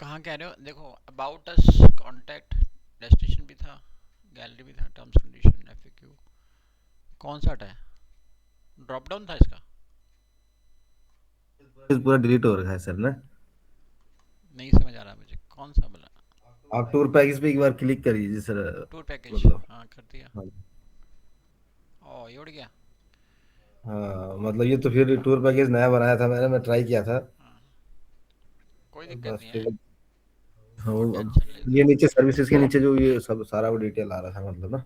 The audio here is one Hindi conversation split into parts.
कहाँ कह रहे हो? देखो, अबाउट अस, कांटेक्ट, डेस्टिनेशन भी था, गैलरी भी था, टर्म्स कंडीशन, एफएक्यू। कौन सा हटा है? ड्रॉप डाउन था इसका? पूरा डिलीट हो रखा है सर ना। नहीं समझ आ रहा मुझे, कौन सा बोला? आप टूर पैकेज पे एक बार क्लिक करिए सर। टूर पैकेज, मतलब हाँ कर दिया। हाँ। ओ, ये उड़ गया। हाँ, मतलब ये तो फिर टूर पैकेज नया बनाया था मैंने, मैं ट्राई किया था। हाँ, कोई दिक्कत बस नहीं है। फिर हाँ, नो अब टेंशन ले ये लो। नीचे सर्विसेज के नीचे जो ये सब सारा वो डिटेल आ रहा था मतलब ना।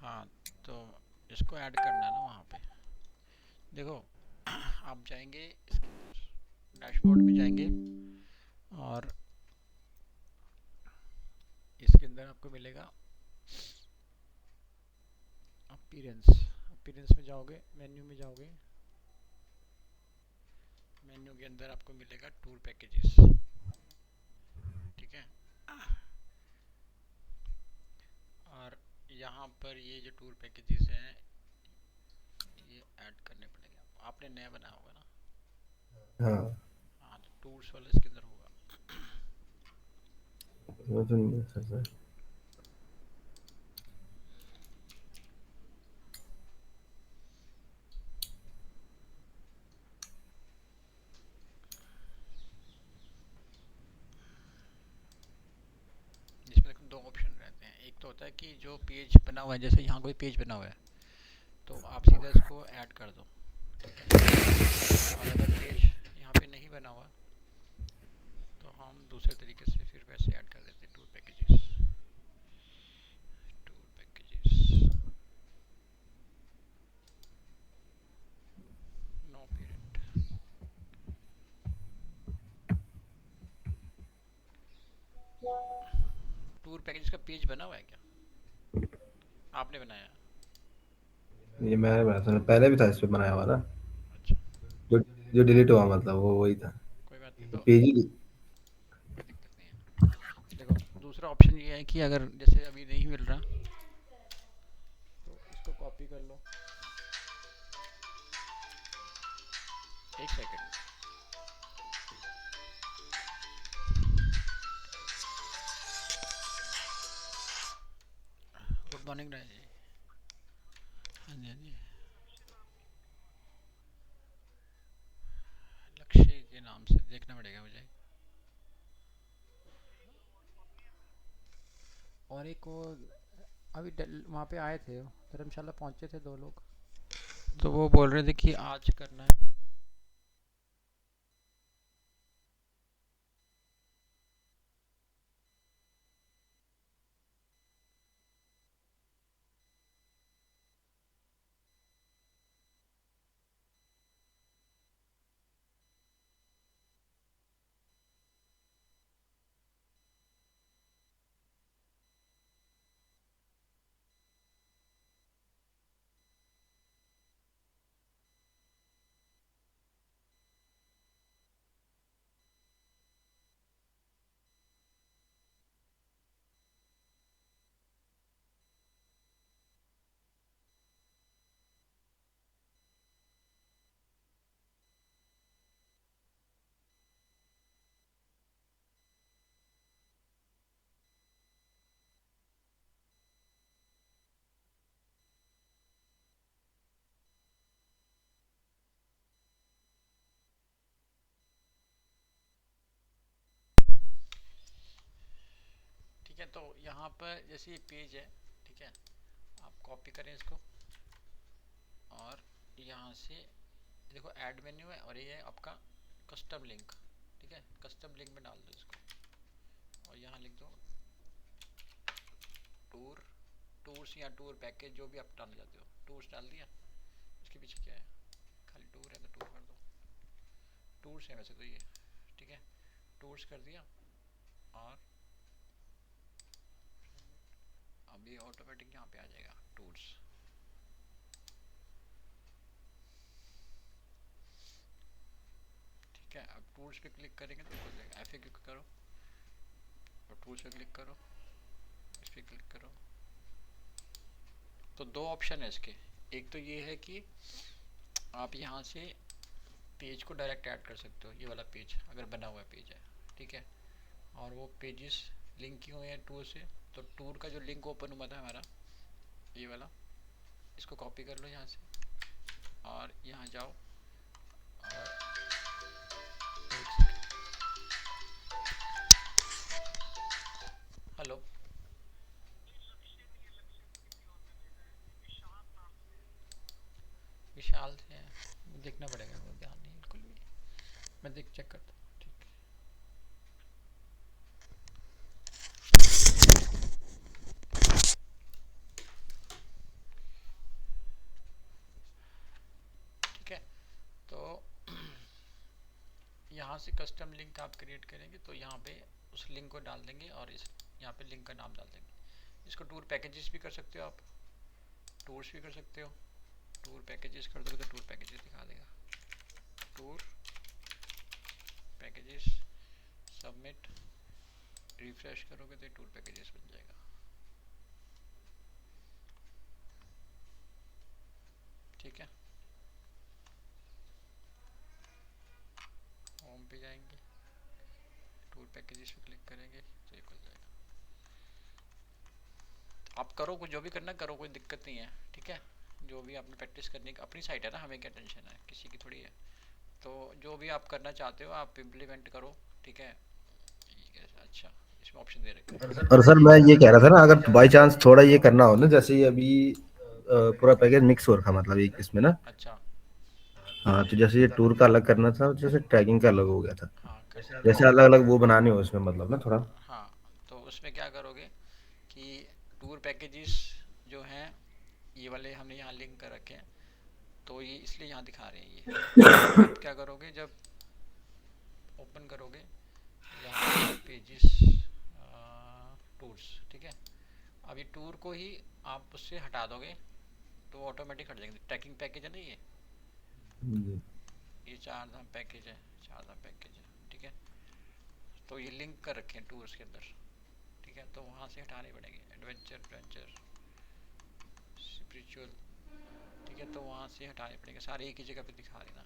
हाँ, तो इसको ऐड करना है ना वहाँ पे। देखो, आप जाएंगे इसके अंदर, डैशबोर्ड में जाएंगे, और इसके अंदर आपको मिलेगा अपीयरेंस। अपीयरेंस में जाओगे, मेन्यू में जाओगे, मेन्यू के अंदर आपको मिलेगा टूर पैकेजेस। ठीक है, और यहाँ पर ये जो टूर पैकेजेस हैं, ये ऐड करने पड़ेंगे आपको। आपने नया बनाया होगा ना? हाँ, हाँ, तो टूर्स वाला इसके अंदर होगा। वो तो नहीं है सर। जिसमें देखो दो ऑप्शन रहते हैं। एक तो होता है कि जो पेज बना हुआ है, जैसे यहाँ कोई पेज बना हुआ है, तो आप सीधा इसको ऐड कर दो। ठीक है, और अगर पेज यहाँ पे नहीं बना हुआ, तो हम दूसरे तरीके से फिर वैसे ऐड कर देते हैं। Tour packages, tour packages, no parent. Tour package का पेज बना हुआ है क्या? आपने बनाया? ये मैंने बनाया था, पहले भी था इस पे बनाया हुआ ना। अच्छा, जो जो डिलीट हुआ मतलब वो वही था। कोई बात नहीं, तो पेज ही। कोई दिक्कत नहीं है। देखो, दूसरा ऑप्शन ये है कि अगर जैसे अभी नहीं मिल रहा, तो इसको कॉपी कर लो। एक second. Good morning Rai ji. हाँ जी, हाँ जी। लक्ष्य के नाम से देखना पड़ेगा मुझे। और एक वो अभी वहाँ पे आए थे, धर्मशाला पहुँचे थे दो लोग, तो वो बोल रहे थे कि आज करना है। ठीक है, तो यहाँ पर जैसे ये पेज है, ठीक है, आप कॉपी करें इसको, और यहाँ से देखो ऐड मेन्यू है, और ये है आपका कस्टम लिंक। ठीक है, कस्टम लिंक में डाल दो इसको, और यहाँ लिख दो टूर, टूर्स या टूर पैकेज, जो भी आप डालना चाहते हो। टूर्स डाल दिया। इसके पीछे क्या है? खाली टूर है तो टूर कर दो। टूर्स है वैसे तो ये। ठीक है, टूर्स कर दिया, और अब ये ऑटोमेटिक यहाँ पे आ जाएगा टूर्स। ठीक है, अब टूल्स पे क्लिक करेंगे तो खुल जाएगा। ऐसे क्लिक करो, और टूल्स पे क्लिक करो, इस पे क्लिक करो। तो दो ऑप्शन है इसके। एक तो ये है कि आप यहाँ से पेज को डायरेक्ट ऐड कर सकते हो, ये वाला पेज अगर बना हुआ पेज है, ठीक है। और वो पेजेस लिंक किए हुए हैं टूर से, तो टूर का जो लिंक ओपन हुआ था हमारा, ये वाला, इसको कॉपी कर लो यहाँ से और यहाँ जाओ और एक सेकेंड, हेलो, विशाल से है, देखना पड़ेगा, वो ध्यान नहीं बिल्कुल भी, मैं देख चेक करता हूँ, ठीक ठीक है। तो यहाँ से कस्टम लिंक आप क्रिएट करेंगे तो यहाँ पे उस लिंक को डाल देंगे और इस यहाँ पे लिंक का नाम डाल देंगे। इसको टूर पैकेजेस भी कर सकते हो आप, टूर्स भी कर सकते हो। टूर पैकेजेस कर दोगे तो टूर पैकेजेस दिखा देगा, टूर पैकेजेस, सबमिट, रिफ्रेश करोगे तो टूर पैकेजेस बन जाएगा, ठीक है। होम पे जाएंगे, टूर पैकेजेस पे क्लिक करेंगे तो ये खुल जाएगा। आप करो, कुछ जो भी करना करो, कोई दिक्कत नहीं है, ठीक है। जो भी आपने प्रैक्टिस करने की अपनी साइट है ना, हमें क्या टेंशन है, किसी की थोड़ी है। तो जो भी आप करना चाहते हो आप इम्प्लीमेंट करो, ठीक है। अच्छा, इसमें ऑप्शन दे रखे हैं। और सर मैं ये कह रहा था ना, अगर बाई चांस थोड़ा ये करना हो ना, जैसे ये अभी पूरा पैकेज मिक्स हो रखा, मतलब एक इसमें ना। अच्छा, हाँ, तो जैसे ये टूर का अलग करना था, जैसे ट्रैकिंग का अलग हो गया था, हाँ कर सकते जैसे हो। अलग अलग वो बनाने हो इसमें, मतलब ना थोड़ा। हाँ, तो उसमें क्या करोगे कि टूर पैकेजेस जो हैं, ये वाले हमने यहाँ लिंक कर रखे हैं, तो ये इसलिए यहाँ दिखा रहे हैं ये। अब क्या करोगे, जब ओपन करोगे यहाँ पे पेजेस, टूर्स, ठीक है। अब ये टूर को ही आप उससे हटा दोगे तो ऑटोमेटिक हट जाएंगे। ट्रैकिंग पैकेज है ना जी। ये चार धाम पैकेज है, चार धाम पैकेज है, ठीक है। तो ये लिंक कर रखे हैं टूर्स के अंदर, ठीक है, तो वहाँ से हटाने पड़ेंगे। एडवेंचर, एडवेंचर, स्पिरिचुअल, ठीक है, तो वहाँ से हटाने पड़ेंगे, सारे एक ही जगह पे दिखा रहे ना।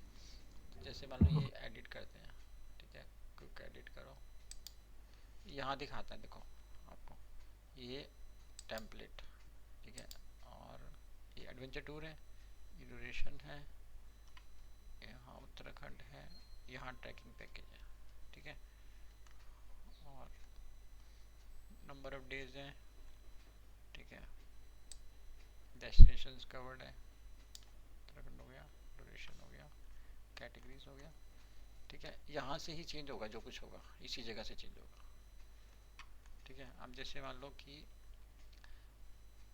तो जैसे मान लो ये एडिट करते हैं, ठीक है, क्विक एडिट करो, यहाँ दिखाता है देखो आपको, ये टेम्पलेट, ठीक है। और ये एडवेंचर टूर है, ये ड्यूरेशन है, यहाँ उत्तराखंड है, यहाँ ट्रैकिंग पैकेज है, ठीक है। और नंबर ऑफ डेज हैं, ठीक है। डेस्टिनेशंस कवर्ड है, उत्तराखंड हो गया, ड्यूरेशन हो गया, कैटेगरीज हो गया, ठीक है। यहाँ से ही चेंज होगा, जो कुछ होगा इसी जगह से चेंज होगा, ठीक है। अब जैसे मान लो कि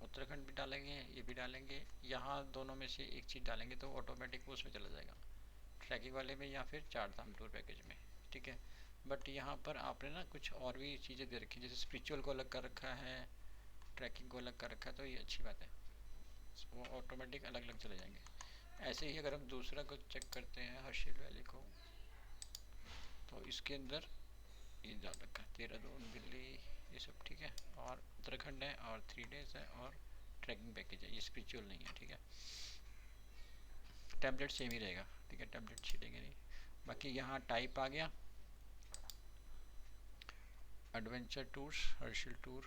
उत्तराखंड भी डालेंगे, ये भी डालेंगे, यहाँ दोनों में से एक चीज़ डालेंगे तो ऑटोमेटिक वो उसमें चला जाएगा, ट्रैकिंग वाले में या फिर चार धाम टूर पैकेज में, ठीक है। बट यहाँ पर आपने ना कुछ और भी चीज़ें दे रखी, जैसे स्पिरिचुअल को अलग कर रखा है, ट्रैकिंग को अलग कर रखा है, तो ये अच्छी बात है, वो ऑटोमेटिक अलग अलग चले जाएंगे। ऐसे ही अगर हम दूसरा को चेक करते हैं, हर्षिल वैली को, तो इसके अंदर ये डाल रखा है, देहरादून, दिल्ली, ये सब, ठीक है। और उत्तराखंड है और 3 डेज है और ट्रैकिंग पैकेज है, ये स्पिरिचुअल नहीं है, ठीक है। टैबलेट सेम ही रहेगा, ठीक है, टैबलेट छीटेंगे नहीं। बाकी यहाँ टाइप आ गया, adventure tours, Harsil tour,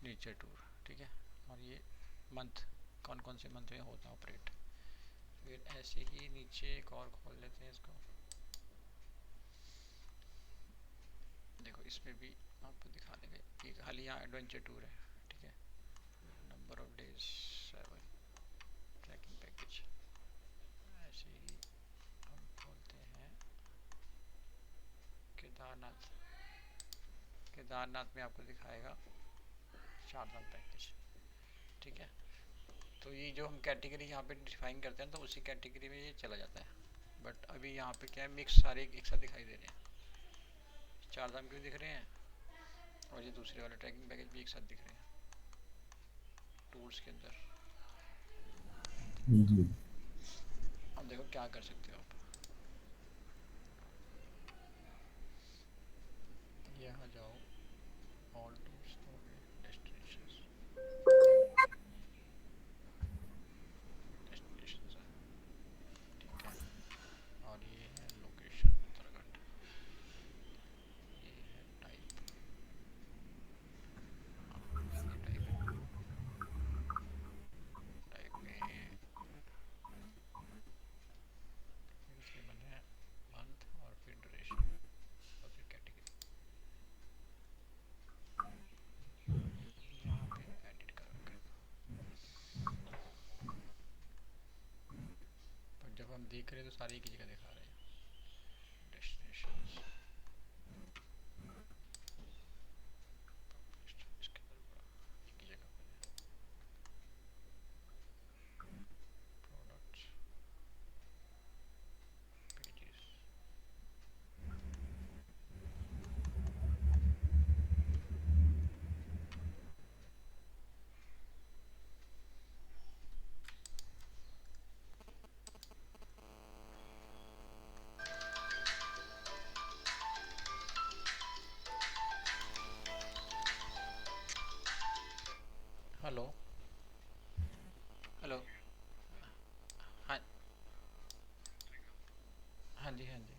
nature tour, ठीक है। और ये मंथ, कौन कौन से मंथ में होता है ऑपरेट। फिर ऐसे ही नीचे एक और खोल लेते हैं इसको, देखो इसमें भी आपको दिखा देंगे कि खाली यहाँ एडवेंचर टूर है, ठीक है। Number of days 7, trekking package. ऐसे ही हम खोलते हैं केदारनाथ, केदारनाथ में आपको दिखाएगा चारधाम पैकेज, ठीक है। तो ये जो हम कैटेगरी यहाँ पे डिफाइन करते हैं तो उसी कैटेगरी में ये चला जाता है। बट अभी यहाँ पे क्या है, मिक्स सारे एक साथ दिखाई दे रहे हैं, चारधाम क्यों दिख रहे हैं और ये दूसरे वाले ट्रैकिंग पैकेज भी एक साथ दिख रहे हैं टूर्स के अंदर। जी। अब देखो क्या कर सकते हो आप, यहाँ जाओ, ऑल टूर्स हो गए, डेस्टिनेशंस, डेस्टिनेशंस है, ठीक है। देख रहे तो सारी एक ही जगह दिखा रहे हैं डेस्टिनेशंस। इसके अंदर बड़ा एक ही जगह पर है प्रोडक्ट्स पेजेस। Hello hello. हाँ हाँ जी हाँ जी।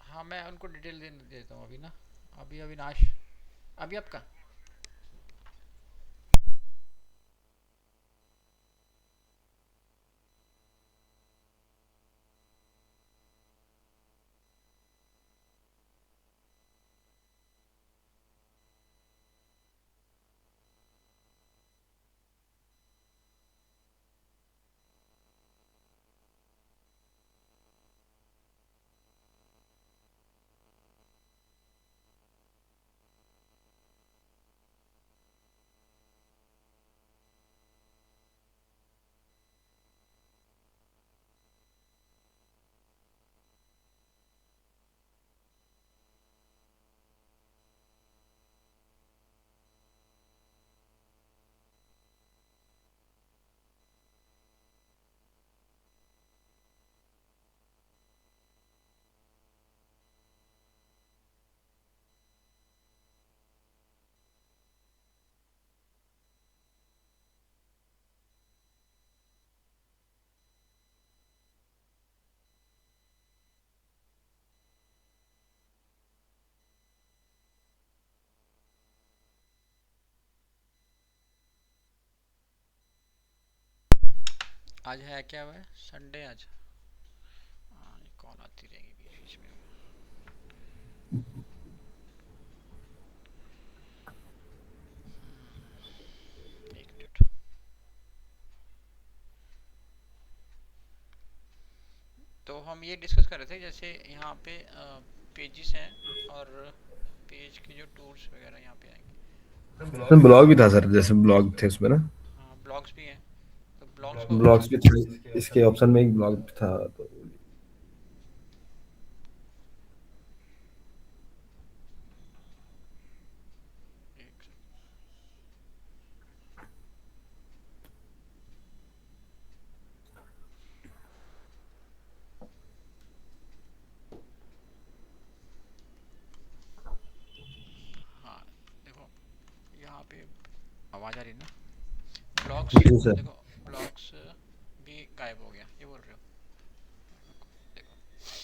हाँ मैं उनको डिटेल दे देता हूँ अभी ना। अभी अविनाश, अभी आपका। आज है क्या हुआ है, संडे आज। हाँ ये कॉल आती रहेगी बीच बीच में। एक मिनट। तो हम ये डिस्कस कर रहे थे जैसे यहाँ पे पेजेस हैं और पेज के जो टूल्स वगैरह यहाँ पे आएंगे। ब्लॉग भी था सर, जैसे ब्लॉग थे उसमें ना। हाँ ब्लॉग्स भी हैं। तो ब्लॉग्स को ब्लॉग्स भी थे, इसके ऑप्शन में एक ब्लॉग था तो। एक सेकंड। हाँ देखो यहाँ पे आवाज़ आ रही है ना। ब्लॉग्स जी सर। देखो, ब्लॉग्स भी गायब हो गया ये बोल रहे हो। देखो पेजेस,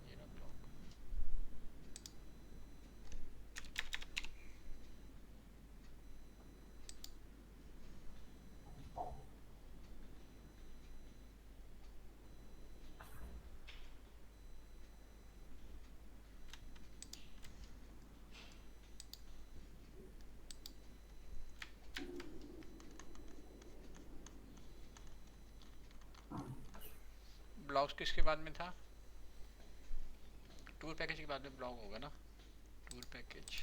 ये रहा ब्लॉग। ब्लॉग्स किसके बाद में था, टूर पैकेज के बाद में ब्लॉग होगा ना। टूर पैकेज,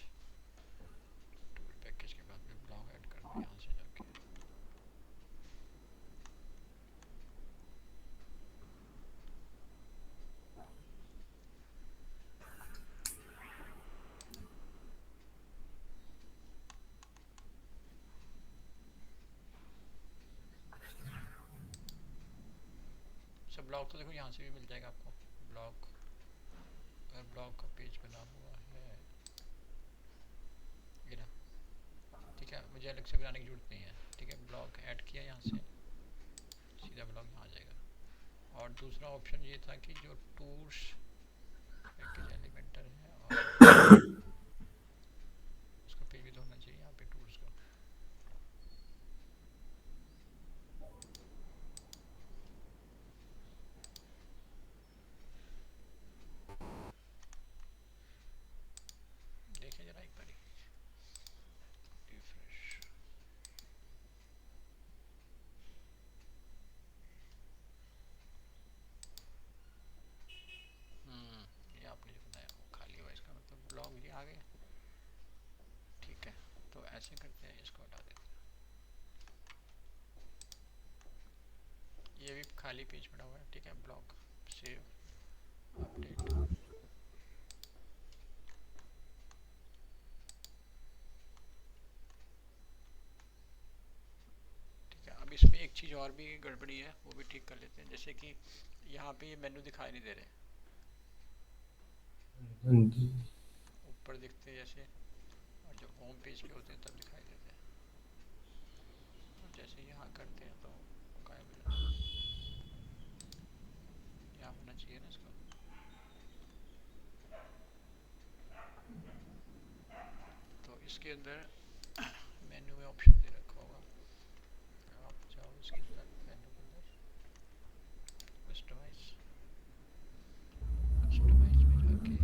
टूर पैकेज के बाद में ब्लॉग ऐड करना है यहाँ से जाके। सब ब्लॉग तो देखो यहाँ से भी मिल जाएगा आपको। ब्लॉग, अगर ब्लॉग का पेज बना हुआ है ये रहा, ठीक है, मुझे अलग से बनाने की जरूरत नहीं है। ठीक है ब्लॉग ऐड किया यहाँ से, सीधा ब्लॉग यहाँ आ जाएगा। और दूसरा ऑप्शन ये था कि जो टूर्स पैकेज एलिमेंटर है और उसका पेज भी तो होना चाहिए यहाँ पे टूर्स का। खाली पेज पड़ा हुआ है, ठीक है। Block, save, update. ठीक है, अब इसमें एक चीज़ और भी गड़बड़ी है, वो भी ठीक कर लेते हैं। जैसे कि यहाँ पे ये मेनू दिखाई नहीं दे रहे, हाँ जी। ऊपर दिखते हैं जैसे, और जब होम पेज पे होते हैं तब दिखाई देते हैं। और जैसे यहाँ करते हैं तो गायब हो जाते हैं। यहाँ होना चाहिए ना इसका। तो इसके अंदर मेन्यू में ऑप्शन दे रखा होगा, आप जाओ इसके अंदर, मेन्यू के अंदर, कस्टमाइज, कस्टमाइज में जाके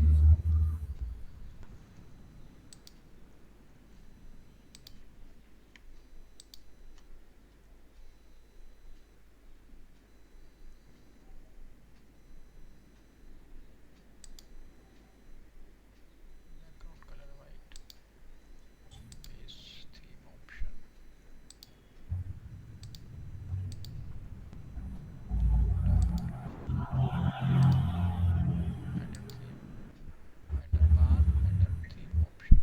background colour white, base theme option, typography, header theme, header bar, header theme option,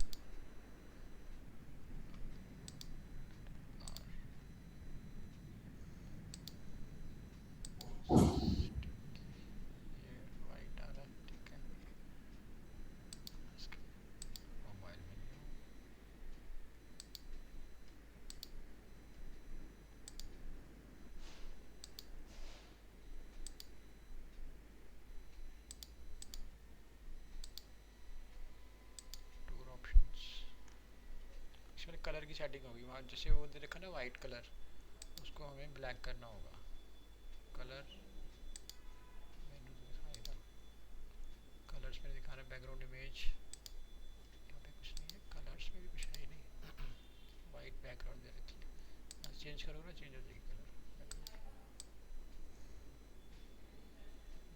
bar, ये वाइट आ रहा है, ठीक है। इसके mobile menu, tour options. Actually colour की सेटिंग होगी वहाँ, जैसे वो दे रखा ना वाइट कलर, उसको हमें ब्लैक करना होगा। कलर मेन्यू में दिखाएगा, कलर्स में दिखा रहा है बैकग्राउंड इमेज, यहाँ पे कुछ नहीं है, कलर्स में भी कुछ है ही नहीं, वाइट बैकग्राउंड दे रखी है। चेंज करोगे ना, चेंज हो जाएगी कलर बैकग्राउंड,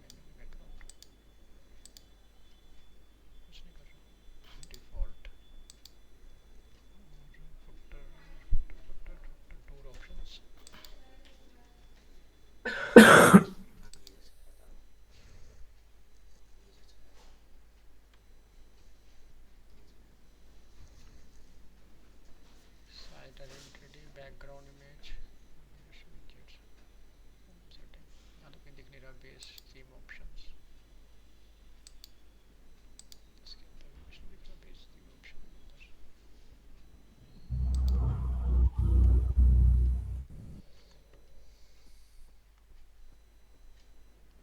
मेन्यू की बैकग्राउंड कुछ नहीं कर रहा, default. Footer, footer, tour options, site identity, background image, widgets, setting, यहाँ तो कहीं दिख नहीं रहा, बेस थीम ऑप्शंस, इसके अंदर भी कुछ नहीं दिख रहा, बेस थीम ऑप्शन के अंदर।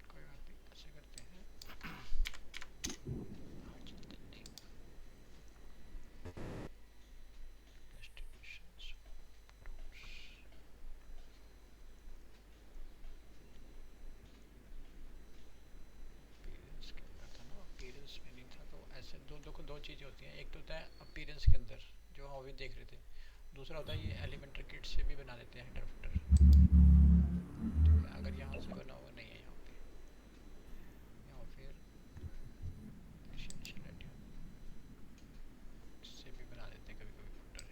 कोई बात नहीं, ऐसे करते हैं, आगे चलते हैं, डेस्टिनेशंस, अपीयरेंस के अंदर था ना, अपीयरेंस में नहीं था। तो ऐसे दो दो को दो चीज़ें होती हैं, एक तो होता है अपीयरेंस के अंदर जो हम अभी देख रहे थे, दूसरा होता है ये एलिमेंटर किट से भी बना देते हैं हेडर फुटर, ठीक है। अगर यहाँ से बना हुआ नहीं है, यहाँ पे, या फिर एसेंशियल आइडिया से भी बना देते हैं कभी कभी फुटर,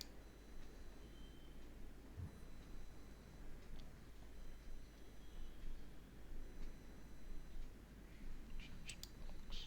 बॉक्स।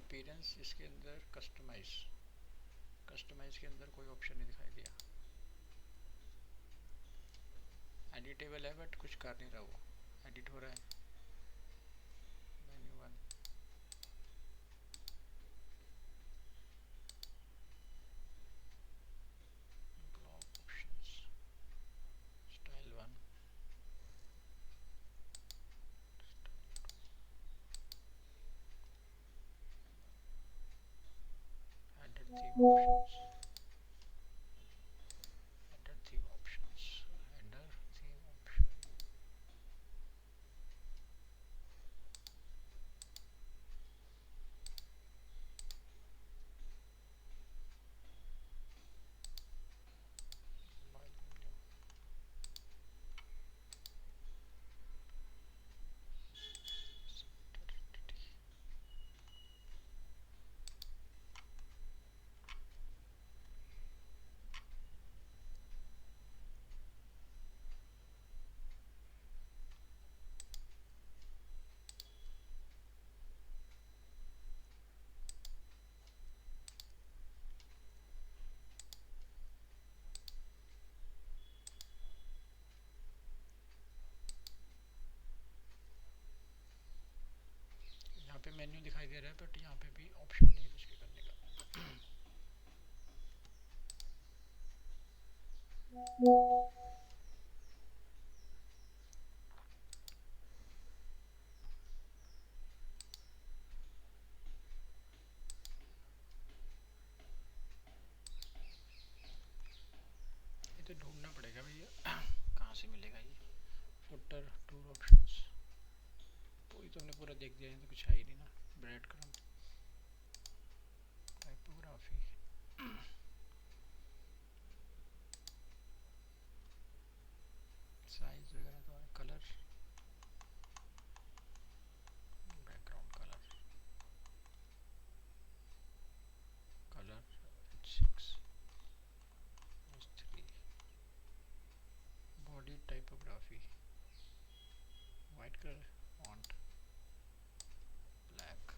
अपीयरेंस, इसके अंदर कस्टमाइज, कस्टमाइज के अंदर कोई ऑप्शन नहीं दिखाई दिया। एडिटेबल है बट कुछ कर नहीं रहा, वो एडिट हो रहा है। Menu one, block options, style one, edit theme options, edit theme options, header theme option, mobile menu, यहाँ पे मेन्यू दिखाई दे रहा है बट यहाँ पे भी ऑप्शन नहीं है कुछ भी करने का। ये तो ढूंढना पड़ेगा भैया, कहाँ से मिलेगा ये। फुटर, टूर ऑप्शंस, पूरी तो हमने पूरा देख दिया है, तो कुछ है ही नहीं ना। ब्रेड क्रम, टाइपोग्राफी, साइज वगैरह तो है, colour, background colour, colour H6, H3, body typography, white colour, font black,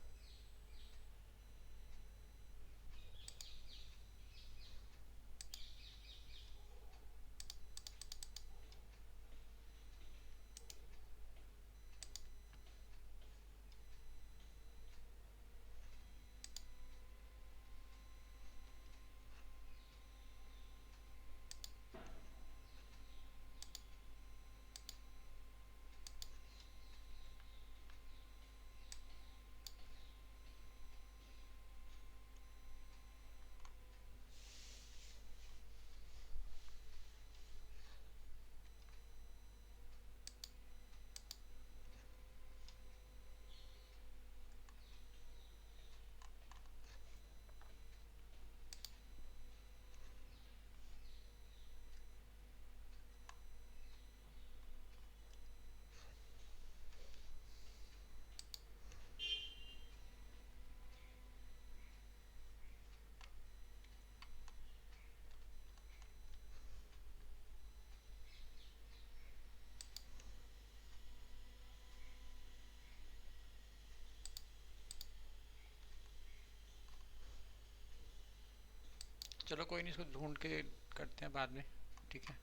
चलो कोई नहीं, इसको ढूंढ के करते हैं बाद में, ठीक है।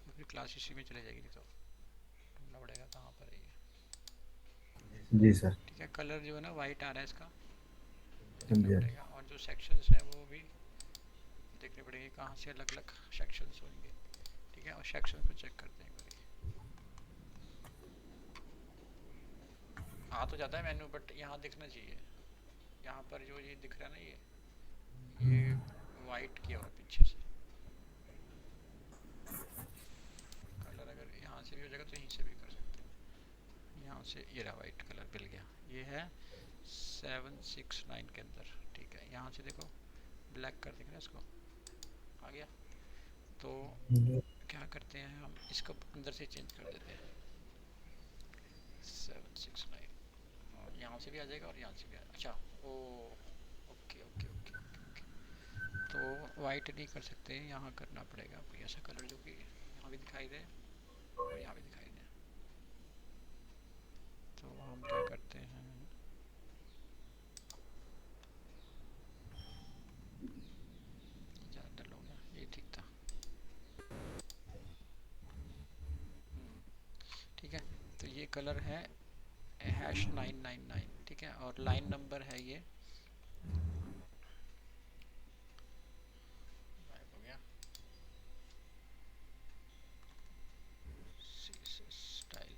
फिर क्लास इसी में चले जाएगी, नहीं तो ढूंढना पड़ेगा कहाँ पर है ये। जी सर। ठीक है, कलर जो है ना वाइट आ रहा है इसका, हाँ देखना जी, हाँ पड़ेगा। और जो सेक्शंस हैं वो भी देखने पड़ेंगे, कहाँ से अलग अलग सेक्शंस होंगे, ठीक है। और सेक्शन को चेक करते हैं एक बार। आ तो जाता है मेन्यू बट यहाँ दिखना चाहिए। यहाँ पर जो ये दिख रहा है ना, ये वाइट किया हुआ है पीछे से। कलर अगर यहाँ से भी हो जाएगा तो यहीं से भी कर सकते हैं। यहाँ से ये रहा वाइट कलर मिल गया, ये है 769 के अंदर, ठीक है। यहाँ से देखो ब्लैक कर देंगे इसको, आ गया। तो क्या करते हैं हम, इसको अंदर से चेंज कर देते हैं 769, यहाँ से भी आ जाएगा और यहाँ से भी अच्छा ओ, okay okay okay okay okay. तो वाइट नहीं कर सकते, यहाँ करना पड़ेगा कोई ऐसा कलर जो कि यहाँ भी दिखाई दे और यहाँ भी दिखाई दे। तो हम क्या करते हैं, कलर है #999, ठीक है, और लाइन नंबर है ये, गायब हो गया, CSS स्टाइल।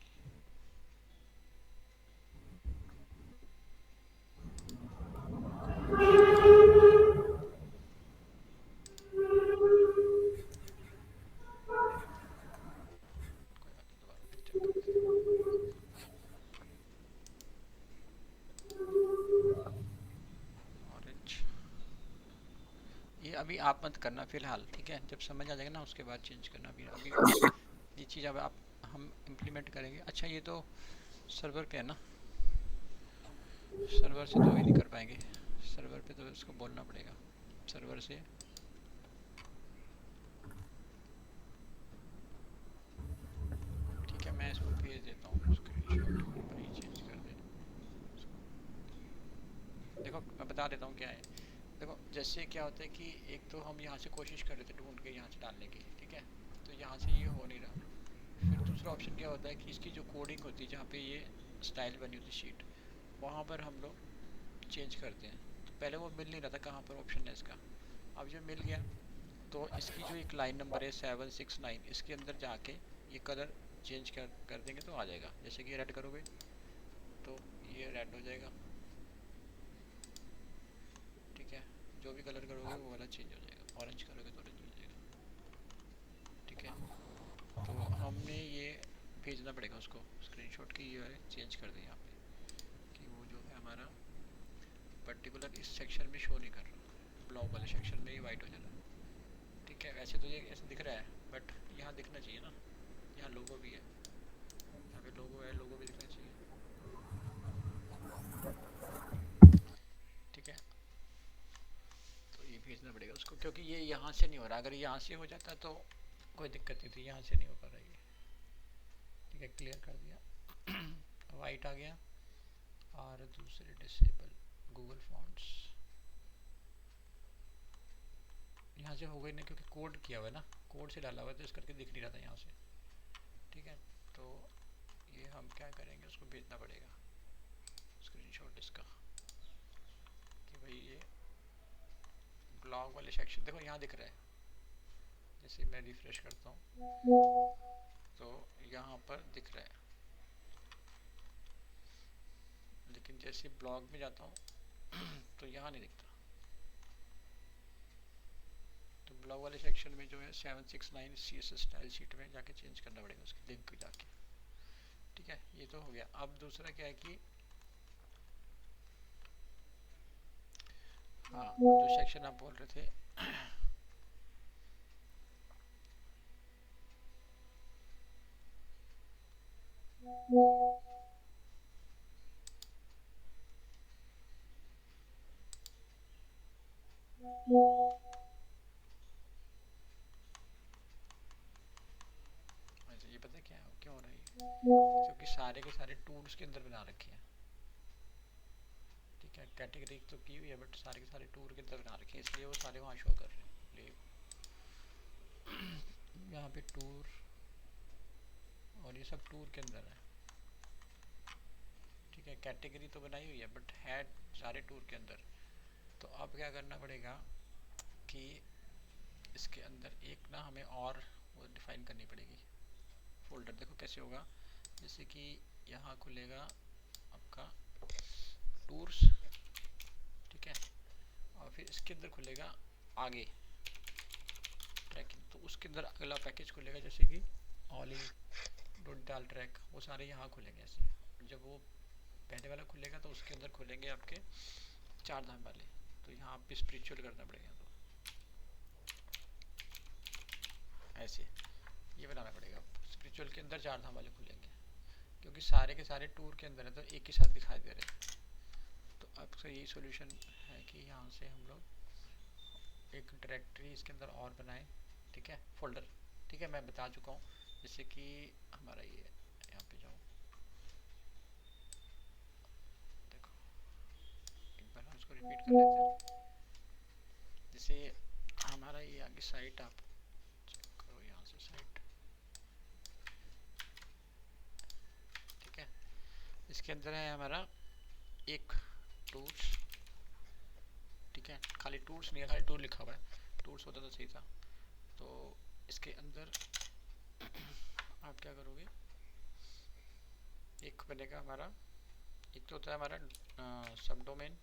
कोई बात नहीं, दोबारा फिर चेक करते हैं। ऑरेंज, ये अभी आप मत करना फिलहाल, ठीक है, जब समझ आ जाएगा ना उसके बाद चेंज करना। अभी अभी ये चीज़ अब आप हम इम्प्लीमेंट करेंगे। अच्छा ये तो सर्वर पे है ना, सर्वर से तो अभी नहीं कर पाएंगे, सर्वर पे तो इसको बोलना पड़ेगा सर्वर से। ठीक है, मैं इसको भेज देता हूँ स्क्रीनशॉट, भाई चेंज कर दे इसको। देखो मैं बता देता हूँ क्या है। देखो जैसे क्या होता है कि एक तो हम यहाँ से कोशिश कर रहे थे ढूंढ के यहाँ से डालने की, ठीक है, तो यहाँ से ये हो नहीं रहा। फिर दूसरा ऑप्शन क्या होता है कि इसकी जो कोडिंग होती है जहाँ पे ये स्टाइल बनी होती है शीट, वहाँ पर हम लोग चेंज करते हैं। तो पहले वो मिल नहीं रहा था कहाँ पर ऑप्शन है इसका, अब जब मिल गया तो इसकी जो एक लाइन नंबर है 769, इसके अंदर जाके ये कलर चेंज कर देंगे तो आ जाएगा। जैसे कि रेड करोगे तो ये रेड हो जाएगा, ठीक है, जो भी कलर करोगे वो वाला चेंज हो जाएगा, ऑरेंज करोगे तो ऑरेंज हो जाएगा, ठीक है। तो हमने ये भेजना पड़ेगा उसको स्क्रीनशॉट की, ये है चेंज कर दें यहाँ पे कि वो जो है हमारा पर्टिकुलर इस सेक्शन में शो नहीं कर रहा, ब्लॉक वाले सेक्शन में ही वाइट हो जा रहा है, ठीक है। वैसे तो ये ऐसे दिख रहा है बट यहाँ दिखना चाहिए ना, यहाँ लोगो भी है, यहाँ पे लोगो है, लोगो भी दिखना चाहिए, ठीक है। तो ये भेजना पड़ेगा उसको क्योंकि ये यहाँ से नहीं हो रहा, अगर यहाँ से हो जाता तो कोई दिक्कत नहीं थी, यहाँ से नहीं हो पा रहा ये, ठीक है, क्लियर कर दिया। वाइट आ गया, और दूसरे डिसेबल गूगल फॉन्ट्स यहाँ से हो गई ना, क्योंकि कोड किया हुआ है ना, कोड से डाला हुआ है तो इस करके दिख नहीं रहा था यहाँ से, ठीक है। तो ये हम क्या करेंगे, उसको भेजना पड़ेगा स्क्रीनशॉट इसका कि भाई ये ब्लॉग वाले सेक्शन देखो यहाँ दिख रहा है। जैसे मैं रिफ्रेश करता हूँ तो यहाँ पर दिख रहा है, लेकिन जैसे ब्लॉग में जाता हूँ तो यहाँ नहीं दिखता। तो ब्लॉग वाले सेक्शन में जो है 769 CSS स्टाइल शीट में जाके चेंज करना पड़ेगा उसकी लिंक पे जाके, ठीक है। ये तो हो गया। अब दूसरा क्या है कि हाँ, जो सेक्शन आप बोल रहे थे अच्छा, ये पता है क्या क्यों हो रहा है क्योंकि सारे के सारे टूल्स के अंदर बना रखे हैं, ठीक है। कैटेगरी तो की हुई है बट सारे के सारे टूर के अंदर बना रखे हैं, इसलिए वो सारे वहाँ शो कर रहे हैं। यहाँ पे टूर और ये सब टूर के अंदर है, ठीक है। कैटेगरी तो बनाई हुई है बट है सारे टूर के अंदर। तो अब क्या करना पड़ेगा कि इसके अंदर एक ना हमें और वो डिफाइन करनी पड़ेगी फोल्डर। देखो कैसे होगा, जैसे कि यहाँ खुलेगा आपका टूर्स, ठीक है, और फिर इसके अंदर खुलेगा आगे ट्रैकिंग, तो उसके अंदर अगला पैकेज खुलेगा जैसे कि ऑली डॉट डाल ट्रैक, वो सारे यहाँ खुलेंगे ऐसे। जब वो पहले वाला खुलेगा तो उसके अंदर खुलेंगे आपके चार धाम वाले, तो यहाँ पे स्पिरिचुअल करना पड़ेगा, तो ऐसे ये बनाना पड़ेगा। स्पिरिचुअल के अंदर चार धाम वाले खुलेंगे क्योंकि सारे के सारे टूर के अंदर है तो एक ही साथ दिखाई दे रहे हैं। तो अब से यही सोल्यूशन है कि यहाँ से हम लोग एक डायरेक्टरी इसके अंदर और बनाएं, ठीक है, फोल्डर, ठीक है। मैं बता चुका हूँ, जैसे कि हमारा ये यहाँ पे जाओ, देखो एक बार हम इसको रिपीट कर लेते हैं। जैसे हमारा ये आगे साइट, आप चेक करो यहाँ से साइट, ठीक है, इसके अंदर है हमारा एक टूल्स, ठीक है, खाली टूल्स नहीं है, खाली टूल लिखा हुआ है, टूल्स होता तो सही था। तो इसके अंदर आप क्या करोगे, एक बनेगा हमारा, एक तो होता है हमारा सब डोमेन,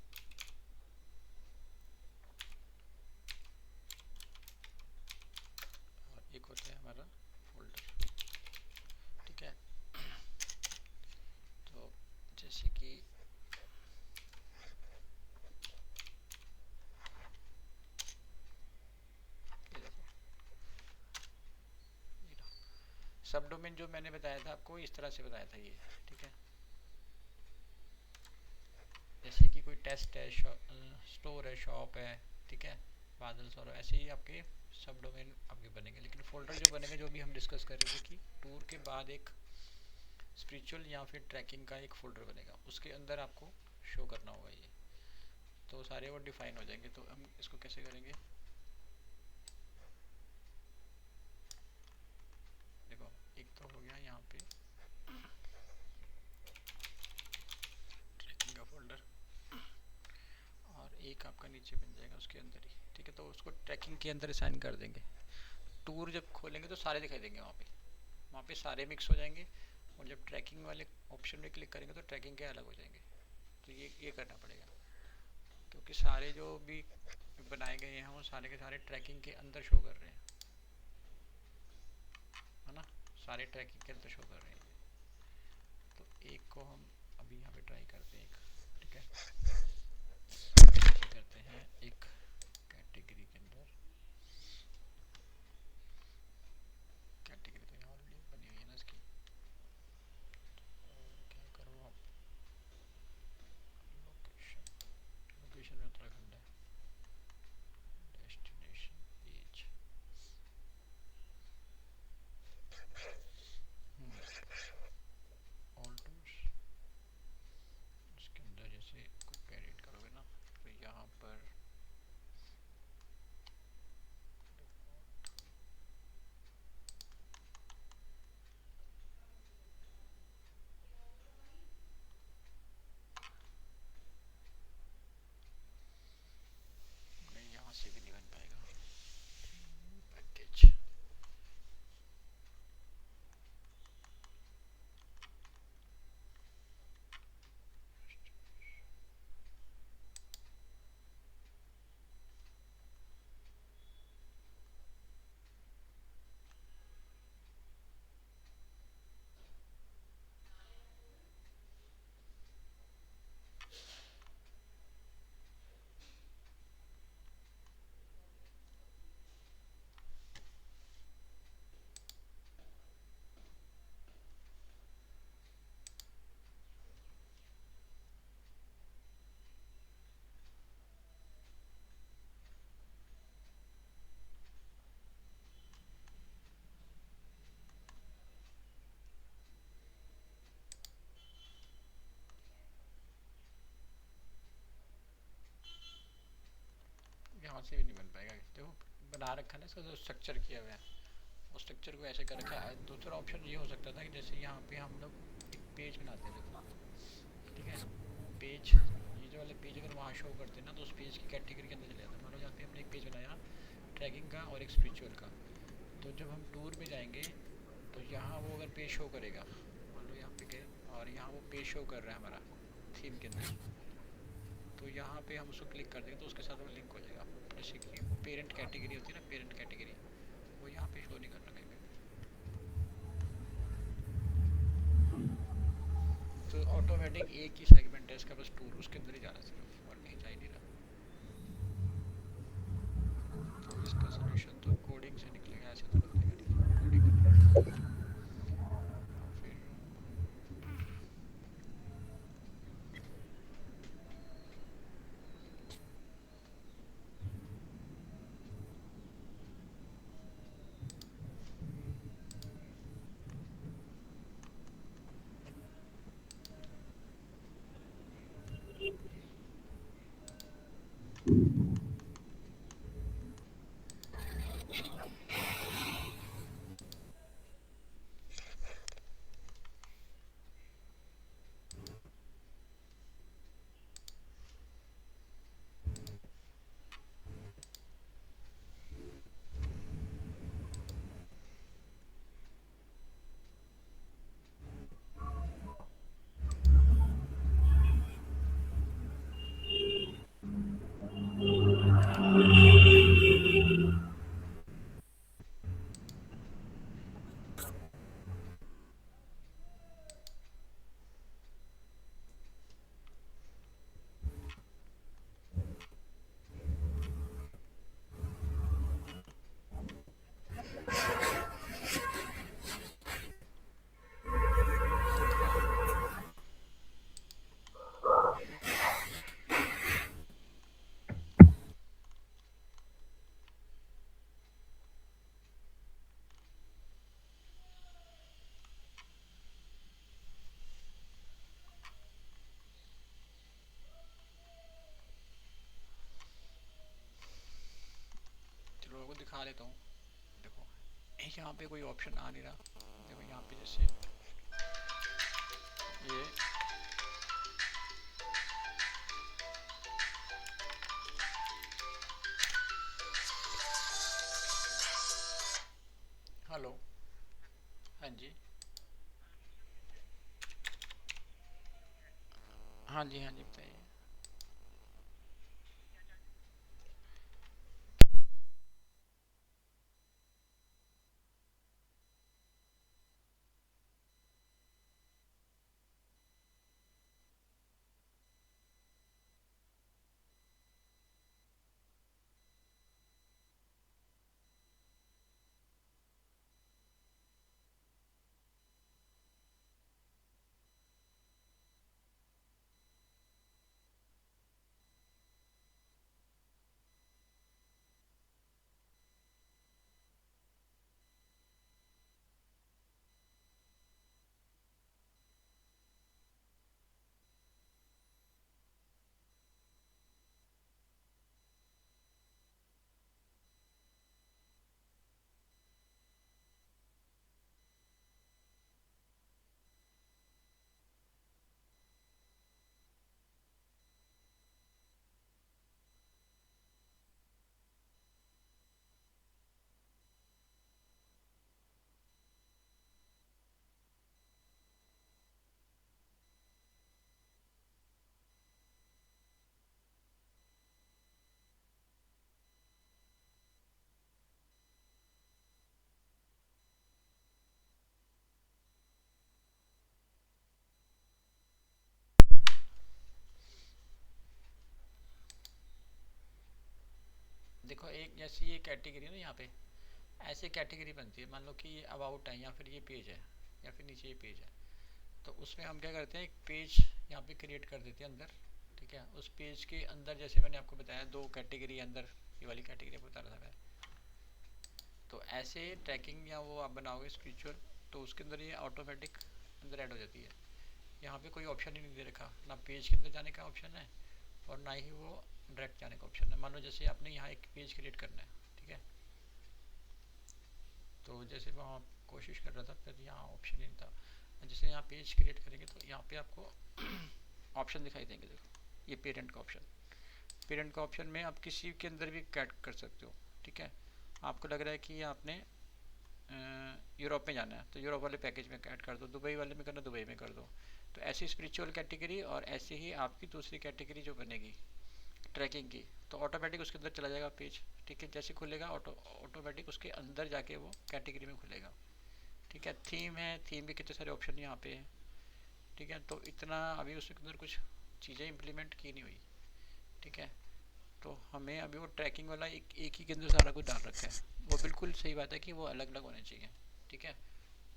और एक होता है हमारा फोल्डर, ठीक है। तो जैसे कि सब डोमेन जो मैंने बताया था आपको, इस तरह से बताया था ये, ठीक है। जैसे कि कोई टेस्ट है, स्टोर है, शॉप है, ठीक है, बादल सौर, ऐसे ही आपके सब डोमेन आपके बनेंगे। लेकिन फोल्डर जो बनेगा, जो भी हम डिस्कस कर रहे थे कि टूर के बाद एक स्पिरिचुअल या फिर ट्रैकिंग का एक फोल्डर बनेगा, उसके अंदर आपको शो करना होगा ये, तो सारे वो डिफाइन हो जाएंगे। तो हम इसको कैसे करेंगे, देखो एक तो हो गया यहाँ पे ट्रैकिंग का फोल्डर, और एक आपका नीचे बन जाएगा उसके अंदर ही, ठीक है। तो उसको ट्रैकिंग के अंदर असाइन कर देंगे। टूर जब खोलेंगे तो सारे दिखाई देंगे, वहाँ पे सारे मिक्स हो जाएंगे, और जब ट्रैकिंग वाले ऑप्शन में क्लिक करेंगे तो ट्रैकिंग के अलग हो जाएंगे। तो ये करना पड़ेगा, क्योंकि सारे जो भी बनाए गए हैं वो सारे के सारे ट्रैकिंग के अंदर शो कर रहे हैं, है ना, सारे ट्रैकिंग के अंदर शो कर रहे हैं। तो एक को हम अभी यहाँ पे ट्राई करते हैं, एक, ठीक है, करते हैं एक कैटेगरी के अंदर, कैटेगरी तो यहाँ ऑलरेडी बनी हुई है ना इसकी, तो क्या करो आप, लोकेशन, लोकेशन में उत्तराखंड है, डेस्टिनेशन पेज, ऑल टूर्स, इसके अंदर जैसे कोई एडिट करोगे ना, तो यहाँ पर नहीं, यहाँ से भी नहीं बन पाएगा, पैकेज, यहाँ से भी नहीं बन पाएगा। देखो बना रखा है ना इसका, जो स्ट्रक्चर किया हुआ है, उस स्ट्रक्चर को ऐसे कर रखा है। दूसरा ऑप्शन ये हो सकता था कि जैसे यहाँ पे हम लोग एक पेज बनाते हैं, देखो, ठीक है, पेज, ये जो वाले पेज अगर वहाँ शो करते हैं ना, तो उस पेज की कैटेगरी के अंदर चले जाते हैं। मान लो यहाँ पे हमने एक पेज बनाया ट्रैकिंग का और एक स्पिरिचुअल का, तो जब हम टूर में जाएंगे तो यहाँ वो अगर पेज शो करेगा, मान लो यहाँ पे गए और यहाँ वो पेज शो कर रहा है हमारा थीम के अंदर, तो यहाँ पे हम उसको क्लिक कर देंगे तो उसके साथ वो लिंक हो जाएगा। जैसे कि पेरेंट कैटेगरी होती है ना, पेरेंट कैटेगरी, वो यहाँ पे शो नहीं करना कहीं पे, तो ऑटोमेटिक एक ही सेगमेंट है इसका, बस टूर, उसके अंदर ही जाना सिर्फ, और कहीं जा ही नहीं रहा। तो इसका सोल्यूशन तो कोडिंग से निकलेगा, ऐसे तो निकलेगा नहीं, कोडिंग करनी पड़ेगी। या फिर यहाँ पे कोई ऑप्शन आ नहीं रहा। देखो यहाँ पे जैसे ये हेलो। हाँ जी। हाँ जी, हाँ जी, बताइए। देखो एक जैसी ये कैटेगरी है ना, यहाँ पे ऐसे कैटेगरी बनती है। मान लो कि ये अबाउट है या फिर ये पेज है या फिर नीचे ये पेज है, तो उसमें हम क्या करते हैं, एक पेज यहाँ पे क्रिएट कर देते हैं अंदर। ठीक है, उस पेज के अंदर जैसे मैंने आपको बताया दो कैटेगरी अंदर, ये वाली कैटेगरी आपको बता रहा था मैं। तो ऐसे ट्रैकिंग या वो आप बनाओगे स्पिरिचुअल, तो उसके अंदर ये ऑटोमेटिक अंदर ऐड हो जाती है। यहाँ पे कोई ऑप्शन ही नहीं दे रखा, ना पेज के अंदर जाने का ऑप्शन है और ना ही वो डायरेक्ट जाने का ऑप्शन है। मान लो जैसे आपने यहाँ एक पेज क्रिएट करना है, ठीक है, तो जैसे वहाँ कोशिश कर रहा था, फिर यहाँ ऑप्शन ही नहीं था। जैसे यहाँ पेज क्रिएट करेंगे तो यहाँ पे आपको ऑप्शन दिखाई देंगे। देखो ये पेरेंट का ऑप्शन, पेरेंट का ऑप्शन में आप किसी के अंदर भी ऐड कर सकते हो। ठीक है, आपको लग रहा है कि आपने यूरोप में जाना है तो यूरोप वाले पैकेज में ऐड कर दो, दुबई वाले में करना दुबई में कर दो। तो ऐसी स्पिरिचुअल कैटेगरी और ऐसे ही आपकी दूसरी कैटेगरी जो बनेगी ट्रैकिंग की, तो ऑटोमेटिक उसके अंदर चला जाएगा पेज। ठीक है, जैसे खुलेगा ऑटोमेटिक उसके अंदर जाके वो कैटेगरी में खुलेगा। ठीक है, थीम है, थीम के कितने सारे ऑप्शन यहाँ पे है। ठीक है, तो इतना अभी उसके अंदर कुछ चीज़ें इम्प्लीमेंट की नहीं हुई। ठीक है, तो हमें अभी वो ट्रैकिंग वाला एक ही के अंदर सारा कुछ डाल रखा है। वो बिल्कुल सही बात है कि वो अलग अलग होने चाहिए। ठीक है,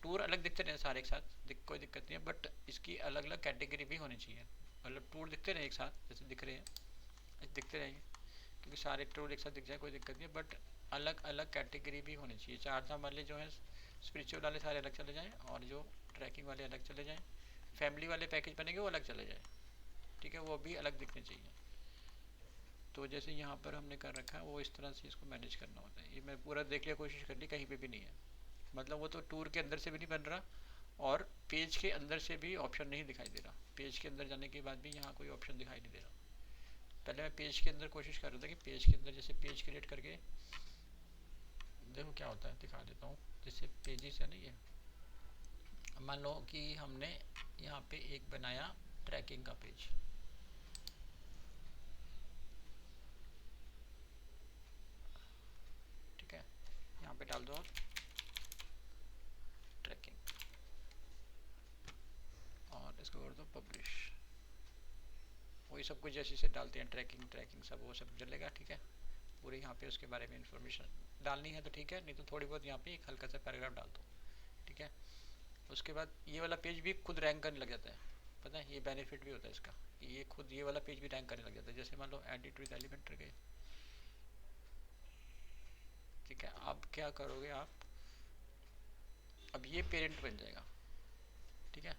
टूर अलग दिखते रहे सारे एक साथ, कोई दिक्कत नहीं है, बट इसकी अलग अलग कैटेगरी भी होनी चाहिए। मतलब टूर दिखते रहे एक साथ जैसे दिख रहे हैं, दिखते रहेंगे, क्योंकि सारे टूर एक साथ दिख जाए कोई दिक्कत नहीं है, बट अलग अलग कैटेगरी भी होनी चाहिए। चार धाम वाले जो है स्पिरिचुअल वाले सारे अलग चले जाएँ, और जो ट्रैकिंग वाले अलग चले जाएँ, फैमिली वाले पैकेज बनेंगे वो अलग चले जाए। ठीक है, वो भी अलग दिखने चाहिए। तो जैसे यहाँ पर हमने कर रखा है वो इस तरह से इसको मैनेज करना होता है। ये मैं पूरा देख लिया, कोशिश कर ली, कहीं पे भी नहीं है। मतलब वो तो टूर के अंदर से भी नहीं बन रहा और पेज के अंदर से भी ऑप्शन नहीं दिखाई दे रहा। पेज के अंदर जाने के बाद भी यहाँ कोई ऑप्शन दिखाई नहीं दे रहा। पहले मैं पेज के अंदर कोशिश कर रहा था कि पेज के अंदर जैसे पेज क्रिएट करके देखो क्या होता है, दिखा देता हूँ। जैसे पेजेस है ना, ये मान लो कि हमने यहाँ पे एक बनाया ट्रैकिंग का पेज। ठीक है, यहाँ पे डाल दो आप ट्रैकिंग और इसको कर दो पब्लिश। वही सब कुछ जैसे से डालते हैं ट्रैकिंग ट्रैकिंग सब वो सब चलेगा। ठीक है, पूरी यहाँ पे उसके बारे में इंफॉर्मेशन डालनी है तो ठीक है, नहीं तो थोड़ी बहुत यहाँ पे एक हल्का सा पैराग्राफ डाल दो। ठीक है, उसके बाद ये वाला पेज भी खुद रैंक करने लग जाता है। पता है, ये बेनिफिट भी होता है इसका, ये खुद ये वाला पेज भी रैंक करने लग जाता है। जैसे मान लो एडिट विद एलिमेंटर गए। ठीक है, अब क्या करोगे आप, अब ये पेरेंट बन जाएगा। ठीक है,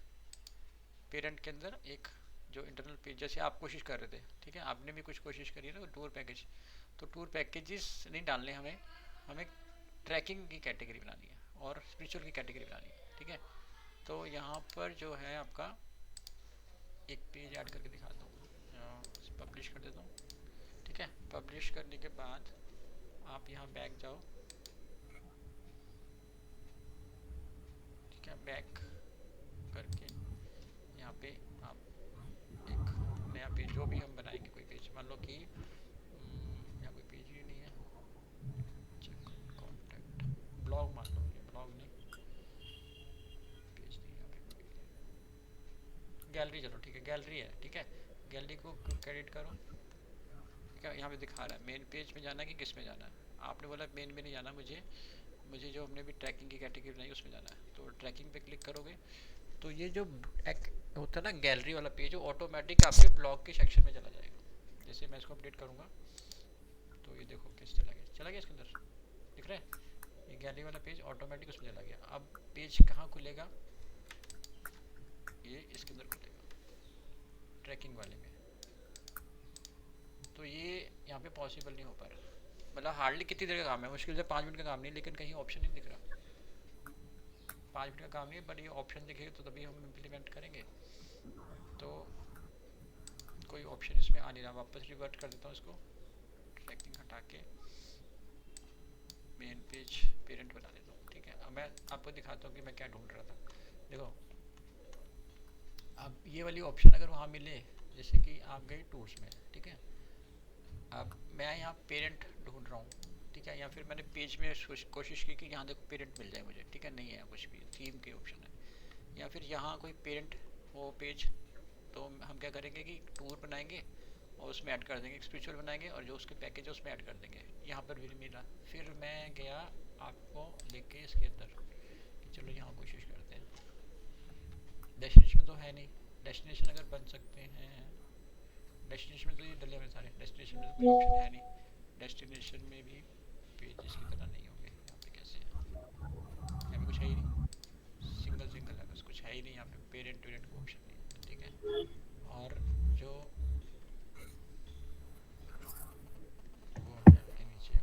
पेरेंट के अंदर एक जो इंटरनल पेज जैसे आप कोशिश कर रहे थे, ठीक है, आपने भी कुछ कोशिश करी है ना टूर पैकेज, तो टूर पैकेजेस नहीं डालने हमें, हमें ट्रैकिंग की कैटेगरी बनानी है। और स्पिरिचुअल की कैटेगरी बनानी है, ठीक है। तो यहाँ पर जो है आपका एक पेज ऐड करके दिखाता हूँ, पब्लिश कर देता हूँ, ठीक है। पब्लिश करने के बाद आप यहाँ बैक जाओ, ठीक है। बैक करके यहाँ पे आप एक नया पेज जो भी हम बनाएंगे, कोई पेज मान लो कि यहाँ कोई पेज ही नहीं है, चेक कॉन्टैक्ट ब्लॉग मान लो, ये ब्लॉग नहीं, पेज नहीं, यहाँ पे कोई गैलरी, चलो ठीक है गैलरी है, ठीक है। गैलरी को क्रेडिट करो, ठीक है। यहाँ पे दिखा रहा है मेन पेज में जाना है कि किस में जाना है। आपने बोला मेन में नहीं जाना, मुझे जो हमने भी ट्रैकिंग की कैटेगरी बनाई उसमें जाना है, तो ट्रैकिंग पे क्लिक करोगे तो ये जो एक होता है ना गैलरी वाला पेज, वो ऑटोमेटिक आपके ब्लॉग के सेक्शन में चला जाएगा। जैसे मैं इसको अपडेट करूँगा तो ये देखो किस चला गया इसके अंदर, दिख रहा है ये गैलरी वाला पेज ऑटोमेटिक उसमें चला गया। अब पेज कहाँ खुलेगा, ये इसके अंदर खुलेगा ट्रैकिंग वाले में। तो ये यहाँ पे पॉसिबल नहीं हो पा रहा, मतलब हार्डली कितनी देर का काम है, मुश्किल से 5 मिनट का काम नहीं, लेकिन कहीं ऑप्शन नहीं दिख रहा। 5 मिनट का काम नहीं, पर ये ऑप्शन दिखेगा तो तभी हम इम्प्लीमेंट करेंगे। तो कोई ऑप्शन इसमें आ नहीं रहा, वापस रिवर्ट कर देता हूँ इसको, ट्रैकिंग हटा के मेन पेज पेरेंट बना देता हूँ, ठीक है। अब मैं आपको दिखाता हूँ कि मैं क्या ढूंढ रहा था। देखो अब ये वाली ऑप्शन अगर वहाँ मिले, जैसे कि आप गए टूल्स में, ठीक है। अब मैं यहाँ पेरेंट ढूंढ रहा हूँ, ठीक है। या फिर मैंने पेज में कोशिश की कि यहाँ देखो पेरेंट मिल जाए मुझे, ठीक है। नहीं है कुछ भी, थीम के ऑप्शन है, या फिर यहाँ कोई पेरेंट हो पेज, तो हम क्या करेंगे कि टूर बनाएंगे और उसमें ऐड कर देंगे, स्पिरिचुअल बनाएंगे और जो उसके पैकेज है उसमें ऐड कर देंगे। यहाँ पर भी मिला, फिर मैं गया आपको लेके इसके अंदर कि चलो यहाँ कोशिश करते हैं। डेस्टिनेशन तो है नहीं, डेस्टिनेशन अगर बन सकते हैं, डेस्टिनेशन में तो ये डले हुए सारे, डेस्टिनेशन में तो कोई ऑप्शन है नहीं, डेस्टिनेशन में भी पेजेस की तरह नहीं होंगे। यहाँ पे कैसे है, यहाँ पे कुछ है ही नहीं, सिंगल सिंगल है बस, कुछ है ही नहीं यहाँ पे, पेरेंट वेरेंट का ऑप्शन नहीं है, ठीक है। और जो वो है आपके नीचे,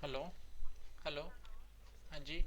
हेलो हेलो, हाँ जी।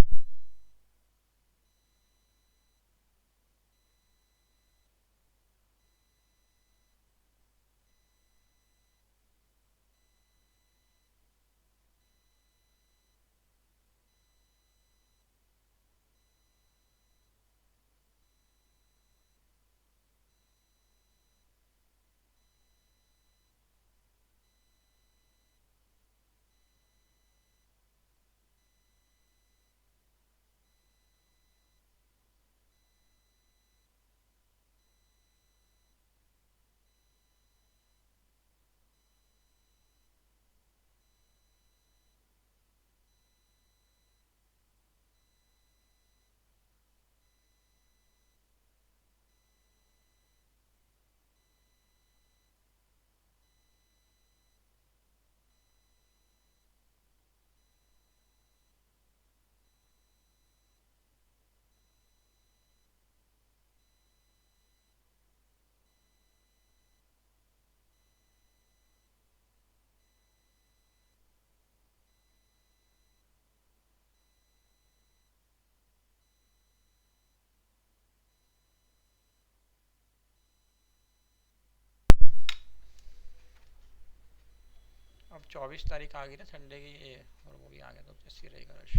अब 24 तारीख आ गई ना संडे की ये, और वो भी आ गया तो कैसे रहेगा रश।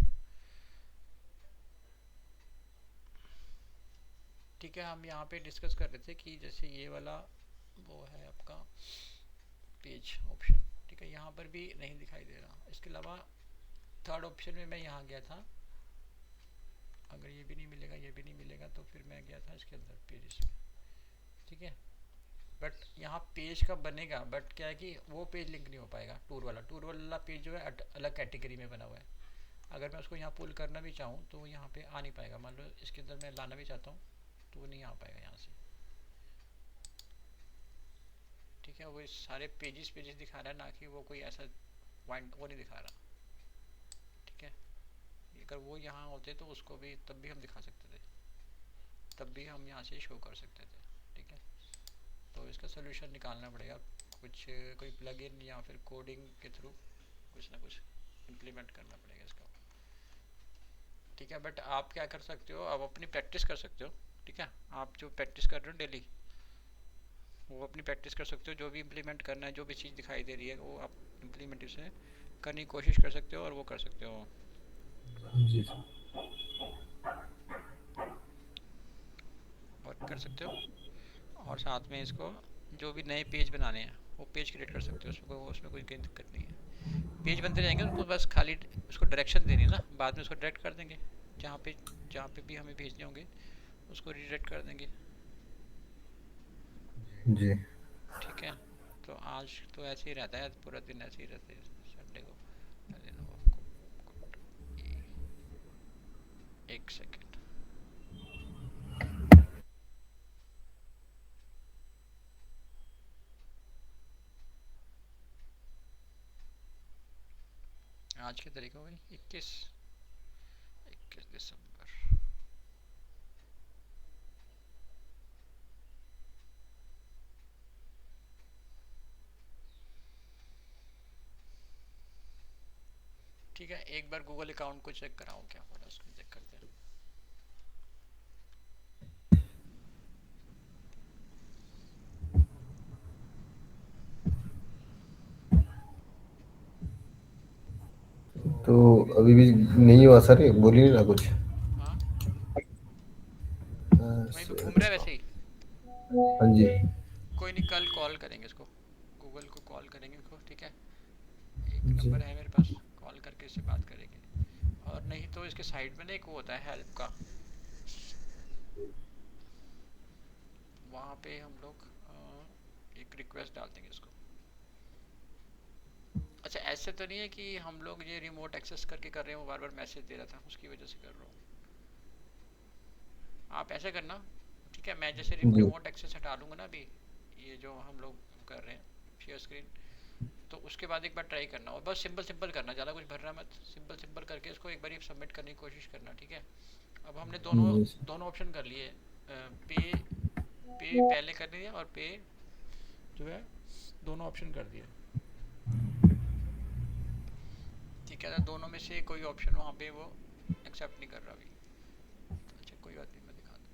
ठीक है, हम यहाँ पे डिस्कस कर रहे थे कि जैसे ये वाला वो है आपका पेज ऑप्शन, ठीक है। यहाँ पर भी नहीं दिखाई दे रहा। इसके अलावा थर्ड ऑप्शन में मैं यहाँ गया था, अगर ये भी नहीं मिलेगा, ये भी नहीं मिलेगा, तो फिर मैं गया था इसके अंदर पेजेस में, ठीक है। बट यहाँ पेज का बनेगा, बट क्या है कि वो पेज लिंक नहीं हो पाएगा। टूर वाला पेज जो है अलग कैटेगरी में बना हुआ है। अगर मैं उसको यहाँ पुल करना भी चाहूँ तो यहाँ पे आ नहीं पाएगा। मान लो इसके अंदर मैं लाना भी चाहता हूँ तो वो नहीं आ पाएगा यहाँ से, ठीक है। वो सारे पेजेस पेजेस दिखा रहा है, ना कि वो कोई ऐसा पॉइंट वो नहीं दिखा रहा, ठीक है। अगर वो यहाँ होते तो उसको भी तब भी हम दिखा सकते थे, तब भी हम यहाँ से शो कर सकते थे, ठीक है। तो इसका सोल्यूशन निकालना पड़ेगा कुछ, कोई प्लगइन या फिर कोडिंग के थ्रू कुछ ना कुछ इम्प्लीमेंट करना पड़ेगा इसका। ठीक है, बट आप क्या कर सकते हो, आप अपनी प्रैक्टिस कर सकते हो। ठीक है, आप जो प्रैक्टिस कर रहे हो डेली, वो अपनी प्रैक्टिस कर सकते हो। जो भी इम्प्लीमेंट करना है, जो भी चीज़ दिखाई दे रही है, वो आप इम्प्लीमेंटेशन करने की कोशिश कर सकते हो और वो कर सकते हो। जी सर। और कर सकते हो। और साथ में इसको जो भी नए पेज बनाने हैं वो पेज क्रिएट कर सकते हो, उसमें कोई दिक्कत नहीं है। पेज बनते रहेंगे, उनको बस खाली उसको डायरेक्शन देनी है ना, बाद में उसको डायरेक्ट कर देंगे जहाँ पे भी हमें भेजने होंगे उसको रिडायरेक्ट कर देंगे। जी। ठीक है, तो आज तो ऐसे ही रहता है, पूरा दिन ऐसे ही रहते हैं संडे को। एक सेकेंड। आज की तारीख हो गई 21 दिसंबर। ठीक है, एक बार गूगल अकाउंट को चेक कराऊँ क्या हो रहा है, उसको चेक करते हैं। तो अभी भी नहीं हुआ सर, बोलिए ना कुछ। हाँ, वहीं पे घूम रहा है हाँ वैसे ही। जी। कोई नहीं, कल कॉल करेंगे इसको, गूगल को कॉल करेंगे इसको। ठीक है, एक जी। नंबर है मेरे पास, कॉल करके इससे बात करेंगे। और नहीं तो इसके साइड में ना एक वो होता है हेल्प का, वहाँ पे हम लोग एक रिक्वेस्ट डाल देंगे इसको। अच्छा, ऐसे तो नहीं है कि हम लोग ये रिमोट एक्सेस करके कर रहे हैं, वो बार बार मैसेज दे रहा था उसकी वजह से कर रहा हूँ। आप ऐसे करना। ठीक है, मैं जैसे जी। रिमोट एक्सेस हटा लूँगा ना अभी, ये जो हम लोग कर रहे हैं शेयर स्क्रीन, तो उसके बाद एक बार ट्राई करना और बस सिंपल सिंपल करना, ज़्यादा कुछ भरना मत, सिंपल सिंपल करके इसको एक बार सबमिट करने की कोशिश करना। ठीक है, अब हमने दोनों जी सर। दोनों ऑप्शन कर लिए। पे पे पहले कर दिया और पे जो है दोनों ऑप्शन कर दिए। ठीक है, तो दोनों में से कोई ऑप्शन वहाँ पे वो एक्सेप्ट नहीं कर रहा अभी। तो अच्छा कोई बात नहीं, मैं दिखा दूँ।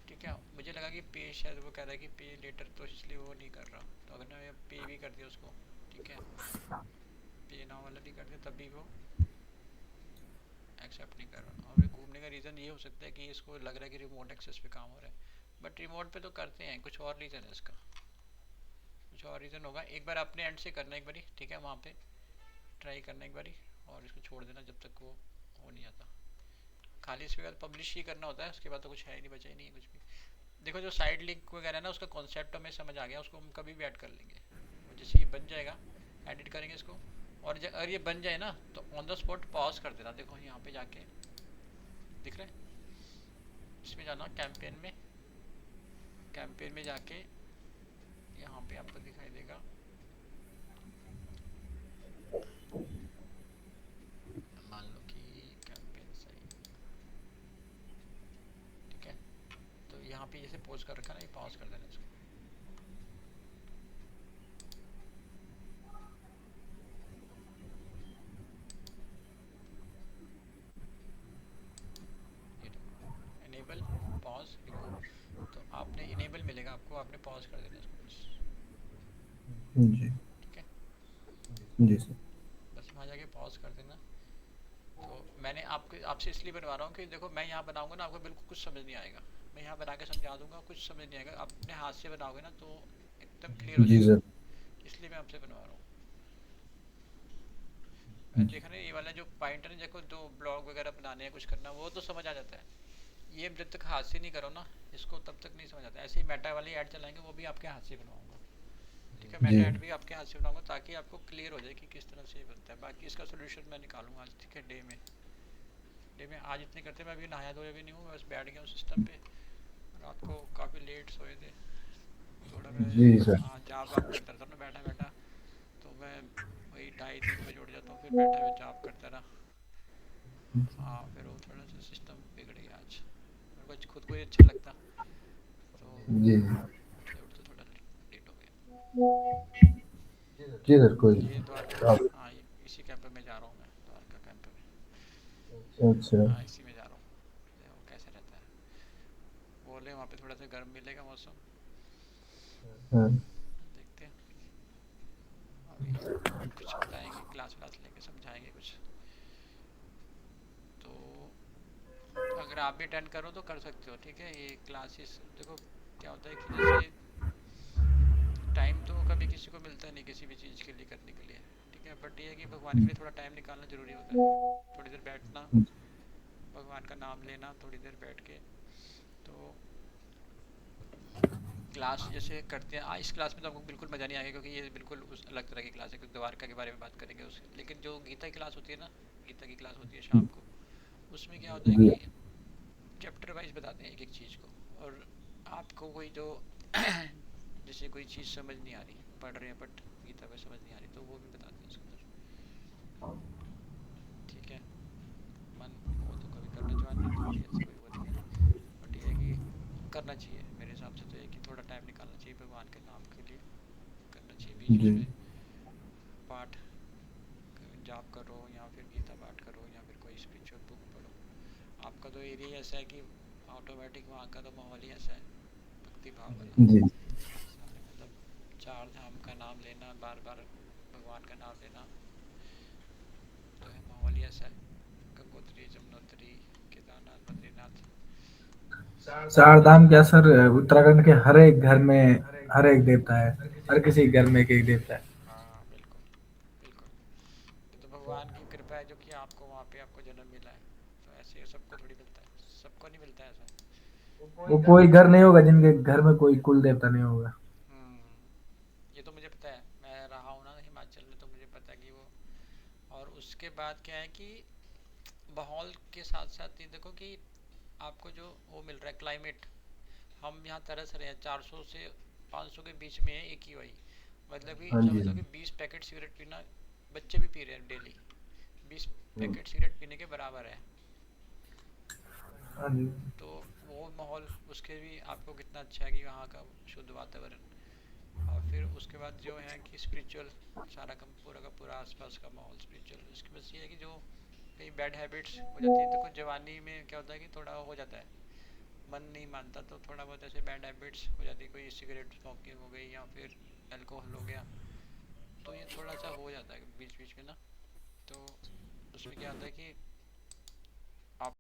ठीक है, मुझे लगा कि पे शायद वो कह रहा है कि पे लेटर, तो इसलिए वो नहीं कर रहा। तो अगर मैं पे भी कर दिया उसको, ठीक है, पे नाउ वाला भी कर दिया, तब भी वो एक्सेप्ट नहीं कर रहा। और घूमने का रीज़न ये हो सकता है कि इसको लग रहा है कि रिमोट एक्सेस पे काम हो रहा है, बट रिमोट पे तो करते हैं, कुछ और रीज़न है इसका, कुछ और रीज़न होगा। एक बार अपने एंड से करना एक बारी, ठीक है, वहाँ पे ट्राई करना एक बारी, और इसको छोड़ देना जब तक वो हो नहीं आता। खाली इसके बाद पब्लिश ही करना होता है, उसके बाद तो कुछ है ही नहीं, बचा ही नहीं है कुछ भी। देखो जो साइड लिंक वगैरह है ना, उसका कॉन्सेप्ट हमें समझ आ गया, उसको हम कभी भी ऐड कर लेंगे। और जैसे ये बन जाएगा, एडिट करेंगे इसको। और अगर ये बन जाए ना, तो ऑन द स्पॉट पॉज कर देना। देखो यहाँ पे जाके दिख रहा है, इसमें जाना कैंपेन में, कैंपेन में जाके यहाँ पे आपको दिखाई देगा, मान लो कि कैंपेन सही। ठीक है, तो यहाँ पे जैसे पॉज कर रखा ना, ये पॉज कर देना इसको। ये इनेबल पॉज रिमूव, तो आपने इनेबल मिलेगा आपको, आपने पॉज कर देना इसको बस। जी। ठीक है, जी सर। बस वहाँ जाके पॉज कर देना। तो मैंने आपसे इसलिए बनवा रहा हूँ कि देखो मैं यहाँ बनाऊंगा ना, आपको बिल्कुल कुछ समझ नहीं आएगा। मैं यहाँ बना के समझा दूंगा, कुछ समझ नहीं आएगा। आप अपने हाथ से बनाओगे ना तो एकदम क्लियर हो जी जाएगा, सर। इसलिए मैं आपसे बनवा रहा हूँ। जी। देखा ना, ये वाला जो पॉइंटर है, देखो दो ब्लॉग वगैरह बनाने हैं, कुछ करना, वो तो समझ आ जाता है। ये जब तक हाथ से नहीं करो ना इसको, तब तक नहीं समझ आता। ऐसे ही मेटा वाली ऐड चलाएंगे, वो भी आपके हाथ से बनवाऊंगा। ठीक है, जी। मेटा ऐड भी आपके हाथ से बनाऊंगा, ताकि आपको क्लियर हो जाए कि किस तरह से ये बनता है। बाकी इसका सोल्यूशन मैं निकालूंगा आज। ठीक है, डे में आज इतने करते, मैं अभी नहाया धोया भी नहीं हूँ, बस बैठ गया हूँ सिस्टम पे। रात को काफ़ी लेट सोए थे, थोड़ा मैं जी सर। जाप वाप करता रहता हूँ ना बैठा बैठा, तो मैं वही 2:30-3 बजे उठ जाता हूँ, फिर बैठा हुआ जाप करता रहा। हाँ, फिर वो थोड़ा सा सिस्टम बिगड़ गया आज, मेरे को खुद को ही अच्छा लगता, तो जी। उठते उठते थोड़ा लेट हो गया। जी सर कोई ये द्वारका, आप- हाँ ये इसी कैंप में जा रहा हूँ मैं, द्वारका कैंप में। अच्छा। हाँ इसी में जा रहा हूँ, देखो कैसे रहता है। बोले वहाँ पे थोड़ा सा गर्म मिलेगा मौसम, हाँ देखते हैं। अभी कुछ बताएंगे, क्लास व्लास लेके समझाएंगे कुछ। तो अगर आप भी अटेंड करो तो कर सकते हो, ठीक है। ये क्लासेस देखो क्या होता है कि जैसे टाइम तो कभी किसी को मिलता नहीं किसी भी चीज़ के लिए करने के लिए, ठीक है। बट ये है कि भगवान के लिए थोड़ा टाइम निकालना ज़रूरी होता है। थोड़ी देर बैठना, भगवान का नाम लेना थोड़ी देर बैठ के। तो क्लास जैसे करते हैं इस क्लास में तो आपको बिल्कुल मज़ा नहीं आएगा, क्योंकि ये बिल्कुल उस अलग तरह की क्लास है, क्योंकि द्वारका के बारे में बात करेंगे उस। लेकिन जो गीता की क्लास होती है ना, गीता की क्लास होती है शाम को, उसमें क्या होता है जी कि चैप्टर वाइज बताते हैं एक एक चीज़ को। और आपको कोई जो जैसे कोई चीज़ समझ नहीं आ रही, पढ़ रहे हैं बट गीता में समझ नहीं आ रही, तो वो भी बताते हैं उसके अंदर, ठीक है। मन हो तो कभी करना ज्वाइन नहीं तो भी ऐसा कोई वो नहीं है। बट ये है कि करना चाहिए, मेरे हिसाब से तो ये कि थोड़ा टाइम निकालना चाहिए भगवान के नाम के लिए, करना चाहिए बीच जी बीच में पाठ, जाप करो या फिर गीता पाठ करो या फिर कोई स्पिरिचुअल बुक पढ़ो। आपका तो एरिया ऐसा है कि ऑटोमेटिक वहाँ का तो माहौल ही ऐसा है, भक्ति भाव वाला जी सारे, मतलब चार धाम का नाम लेना, बार बार भगवान का नाम लेना, तो है माहौल ही ऐसा है। गंगोत्री, जमुनोत्री, केदारनाथ, बद्रीनाथ। चार धाम क्या सर, उत्तराखंड के हर एक घर में हर एक देवता है, हर किसी घर में एक एक देवता है। हाँ बिल्कुल बिल्कुल। ये तो भगवान की कृपा है जो कि आपको वहाँ पे आपको जन्म मिला है। तो ऐसे सबको थोड़ी मिलता है, सबको नहीं मिलता है ऐसा। वो कोई घर नहीं होगा जिनके घर में कोई कुल देवता नहीं होगा। ये तो मुझे पता है, मैं रहा हूँ ना हिमाचल में, तो मुझे पता है कि वो। और उसके बाद क्या है कि माहौल के साथ साथ ये देखो कि आपको जो वो मिल रहा है क्लाइमेट, हम यहाँ तरस रहे हैं 400 से 500 के बीच में है AQI। मतलब कि हाँ जी समझ लो कि 20 पैकेट सिगरेट पीना बच्चे भी पी रहे हैं डेली, 20 पैकेट सिगरेट पीने के बराबर है। हाँ जी। तो वो माहौल उसके भी आपको कितना अच्छा है कि वहाँ का शुद्ध वातावरण। और फिर उसके बाद जो है कि स्पिरिचुअल, सारा का पूरा आसपास का माहौल स्पिरिचुअल। उसकी बस ये है कि जो कई बैड हैबिट्स हो जाती है, देखो जवानी में क्या होता है कि थोड़ा हो जाता है, मन नहीं मानता, तो थोड़ा बहुत ऐसे बैड हैबिट्स हो जाती है, कोई सिगरेट स्मोकिंग हो गई या फिर अल्कोहल हो गया, तो ये थोड़ा सा हो जाता है बीच बीच में ना। तो उसमें क्या होता है कि